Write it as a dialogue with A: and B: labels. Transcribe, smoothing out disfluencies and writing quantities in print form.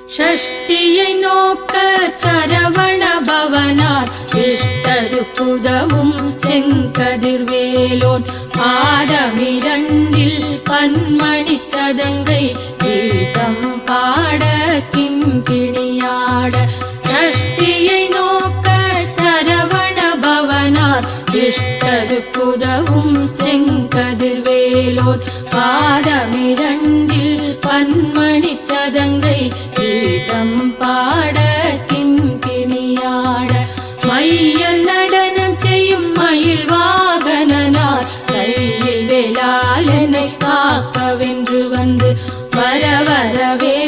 A: ஷஷ்டியை நோக்க சரவண பவனார் சிஷ்டருக்குதவும் செங்கதிர்வேலோன் பாதமிரண்டில் பன்மணி சதங்கை கீதம் பாட கிங்கிணியாட. ஷஷ்டியை நோக்க சரவண பவனார் சிஷ்டருக்குதவும் செங்கதிர்வேலோன் பாதமிரண்டில் பன்மணி சதங்கை கீதம் பாட கிண்கிணியாட. மையல் நடனம் செய்யும் மயில் வாகனனார் கையில் வேளாளனை காக்கவென்று வந்து வர வரவே